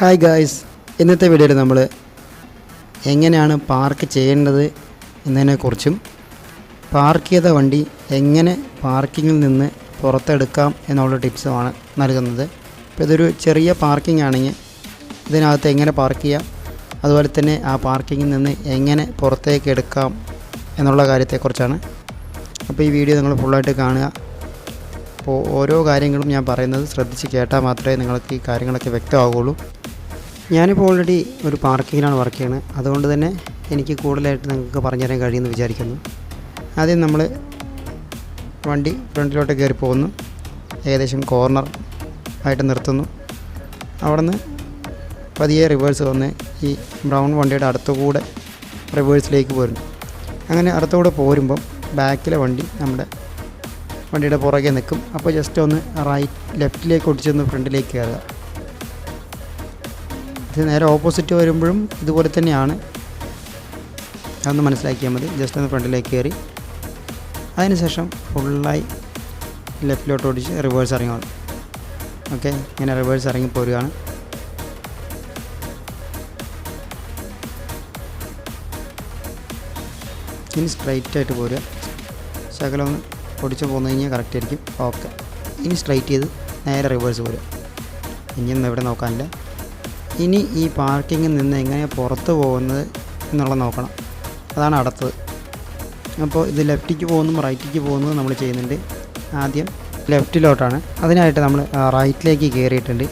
Hi guys, ഇന്നത്തെ വീഡിയോയിൽ നമ്മൾ എങ്ങനെയാണ് പാർക്ക് ചെയ്യേണ്ടത് എന്നതിനെക്കുറിച്ചും പാർക്ക് ചെയ്ത വണ്ടി എങ്ങനെ പാർക്കിങ്ങിൽ നിന്ന് പുറത്തെടുക്കാം എന്നുള്ള ടിപ്സുമാണ് നൽകുന്നത്. ഇപ്പോൾ ഇതൊരു ചെറിയ പാർക്കിംഗ് ആണെങ്കിൽ ഇതിനകത്ത് എങ്ങനെ പാർക്ക് ചെയ്യാം, അതുപോലെ തന്നെ ആ പാർക്കിങ്ങിൽ നിന്ന് എങ്ങനെ പുറത്തേക്ക് എടുക്കാം എന്നുള്ള കാര്യത്തെക്കുറിച്ചാണ്. അപ്പോൾ ഈ വീഡിയോ നിങ്ങൾ ഫുള്ളായിട്ട് കാണുക. അപ്പോൾ ഓരോ കാര്യങ്ങളും ഞാൻ പറയുന്നത് ശ്രദ്ധിച്ച് കേട്ടാൽ മാത്രമേ നിങ്ങൾക്ക് ഈ കാര്യങ്ങളൊക്കെ വ്യക്തമാവുകയുള്ളൂ. ഞാനിപ്പോൾ ഓൾറെഡി ഒരു പാർക്കിങ്ങിലാണ് വർക്ക് ചെയ്യുന്നത്, അതുകൊണ്ട് തന്നെ എനിക്ക് കൂടുതലായിട്ട് നിങ്ങൾക്ക് പറഞ്ഞുതരാൻ കഴിയുമെന്ന് വിചാരിക്കുന്നു. ആദ്യം നമ്മൾ വണ്ടി ഫ്രണ്ടിലോട്ട് കയറി പോകുന്നു, ഏകദേശം കോർണർ ആയിട്ട് നിർത്തുന്നു. അവിടെ നിന്ന് പതിയെ റിവേഴ്സ് വന്ന് ഈ ബ്രൗൺ വണ്ടിയുടെ അടുത്തുകൂടെ റിവേഴ്സിലേക്ക് പോരുന്നു. അങ്ങനെ അടുത്തുകൂടെ പോരുമ്പം ബാക്കിലെ വണ്ടി നമ്മുടെ വണ്ടിയുടെ പുറകെ നിൽക്കും. അപ്പോൾ ജസ്റ്റ് ഒന്ന് ലെഫ്റ്റിലേക്ക് ഒടിച്ചൊന്ന് ഫ്രണ്ടിലേക്ക് കയറുക. ഇത് നേരെ ഓപ്പോസിറ്റ് വരുമ്പോഴും ഇതുപോലെ തന്നെയാണ്, അതൊന്ന് മനസ്സിലാക്കിയാൽ മതി. ജസ്റ്റ് ഒന്ന് ഫ്രണ്ടിലേക്ക് കയറി അതിനുശേഷം ഫുള്ളായി ലെഫ്റ്റിലോട്ട് ഓടിച്ച് റിവേഴ്സ് ഇറങ്ങണം. ഓക്കെ, ഇങ്ങനെ റിവേഴ്സ് ഇറങ്ങി പോരുകയാണ്. ഇനി സ്ട്രൈറ്റ് ആയിട്ട് പോരുക. ശകലം ഒന്ന് ഓടിച്ച് പോന്നു കഴിഞ്ഞാൽ കറക്റ്റ് ആയിരിക്കും. ഓക്കെ, ഇനി സ്ട്രൈറ്റ് ചെയ്ത് നേരെ റിവേഴ്സ് പോരുക. ഇനിയൊന്നും എവിടെ നോക്കാനില്ല. ഇനി ഈ പാർക്കിങ്ങിൽ നിന്ന് എങ്ങനെ പുറത്ത് പോകുന്നത് എന്നുള്ളത് നോക്കണം. അതാണ് അടുത്തത്. അപ്പോൾ ഇത് ലെഫ്റ്റിലേക്ക് പോകുന്നതും റൈറ്റിലേക്ക് പോകുന്നതും നമ്മൾ ചെയ്യുന്നുണ്ട്. ആദ്യം ലെഫ്റ്റിലോട്ടാണ്. അതിനായിട്ട് നമ്മൾ റൈറ്റിലേക്ക് കയറിയിട്ടുണ്ട്.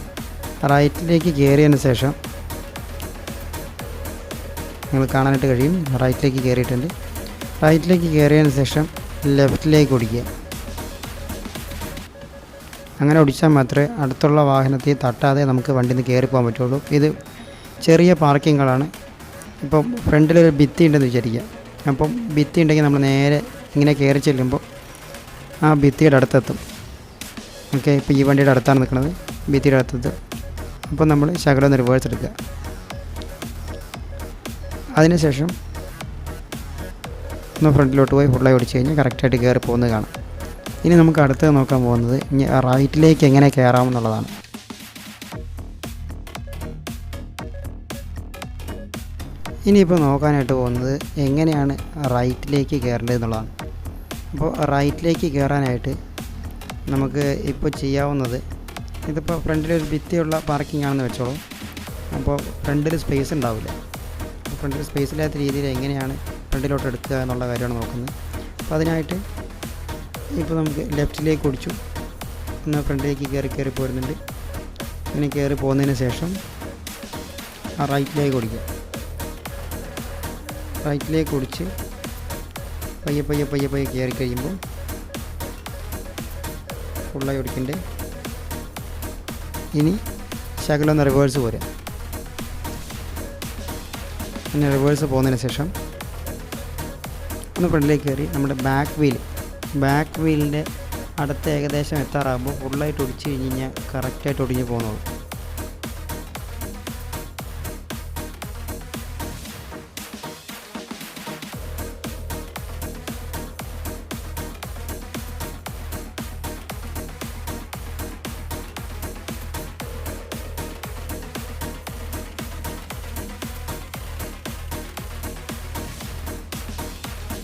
റൈറ്റിലേക്ക് കയറിയതിന് ശേഷം നിങ്ങൾ കാണാനായിട്ട് കഴിയും, റൈറ്റിലേക്ക് കയറിയിട്ടുണ്ട്. റൈറ്റിലേക്ക് കയറിയതിന് ശേഷം ലെഫ്റ്റിലേക്ക് ഓടിക്കുക. അങ്ങനെ ഓടിച്ചാൽ മാത്രമേ അടുത്തുള്ള വാഹനത്തിൽ തട്ടാതെ നമുക്ക് വണ്ടിയിൽ നിന്ന് കയറിപ്പോകാൻ പറ്റുള്ളൂ. ഇത് ചെറിയ പാർക്കിങ്ങുകളാണ്. ഇപ്പം ഫ്രണ്ടിലൊരു ഭിത്തി ഉണ്ടെന്ന് വിചാരിക്കുക. അപ്പം ഭിത്തി ഉണ്ടെങ്കിൽ നമ്മൾ നേരെ ഇങ്ങനെ കയറി ചെല്ലുമ്പോൾ ആ ഭിത്തിയുടെ അടുത്തെത്തും. ഓക്കെ, ഇപ്പോൾ ഈ വണ്ടിയുടെ അടുത്താണ് നിൽക്കുന്നത്, ഭിത്തിയുടെ അടുത്തെത്തും. അപ്പോൾ നമ്മൾ ശകലം ഒന്ന് റിവേഴ്സ് എടുക്കുക. അതിനുശേഷം ഒന്ന് ഫ്രണ്ടിലോട്ട് പോയി ഫുള്ളായി ഓടിച്ച് കഴിഞ്ഞാൽ കറക്റ്റായിട്ട് കയറി പോകുന്നത് കാണാം. ഇനി നമുക്ക് അടുത്തത് നോക്കാൻ പോകുന്നത് ഇനി റൈറ്റിലേക്ക് എങ്ങനെ കയറാമെന്നുള്ളതാണ്. ഇനിയിപ്പോൾ നോക്കാനായിട്ട് പോകുന്നത് എങ്ങനെയാണ് റൈറ്റിലേക്ക് കയറേണ്ടത് എന്നുള്ളതാണ്. അപ്പോൾ റൈറ്റിലേക്ക് കയറാനായിട്ട് നമുക്ക് ഇപ്പോൾ ചെയ്യാവുന്നത്, ഇതിപ്പോൾ ഫ്രണ്ടിലൊരു ഭിത്തിയുള്ള പാർക്കിംഗ് ആണെന്ന് വെച്ചോളൂ. അപ്പോൾ ഫ്രണ്ടിൽ സ്പേസ് ഉണ്ടാവില്ല. ഫ്രണ്ടിൽ സ്പേസ് ഇല്ലാത്ത രീതിയിൽ എങ്ങനെയാണ് ഫ്രണ്ടിലോട്ട് എടുക്കുക എന്നുള്ള കാര്യമാണ് നോക്കുന്നത്. അപ്പോൾ അതിനായിട്ട് ഇപ്പോൾ നമുക്ക് ലെഫ്റ്റിലേക്ക് ഓടിച്ചു, എന്നാൽ ഫ്രണ്ടിലേക്ക് കയറി പോരുന്നുണ്ട്. ഇങ്ങനെ കയറി പോകുന്നതിന് ശേഷം ആ റൈറ്റിലേക്ക് ഓടിക്കുക. റൈറ്റിലേക്ക് ഓടിച്ച് പയ്യെ കയറി കഴിയുമ്പോൾ ഫുള്ളായി ഓടിക്കണ്ടേ. ഇനി ശകലം ഒന്ന് റിവേഴ്സ് പോരുക. പിന്നെ റിവേഴ്സ് പോകുന്നതിന് ശേഷം ഒന്ന് ഫ്രണ്ടിലേക്ക് കയറി നമ്മുടെ ബാക്ക് വീലിൻ്റെ അടുത്ത് ഏകദേശം എത്താറാകുമ്പോൾ ഫുള്ളായിട്ട് ഒടിച്ച് കഴിഞ്ഞ് കഴിഞ്ഞാൽ കറക്റ്റായിട്ട് ഒടിഞ്ഞ് പോകുന്നുള്ളൂ.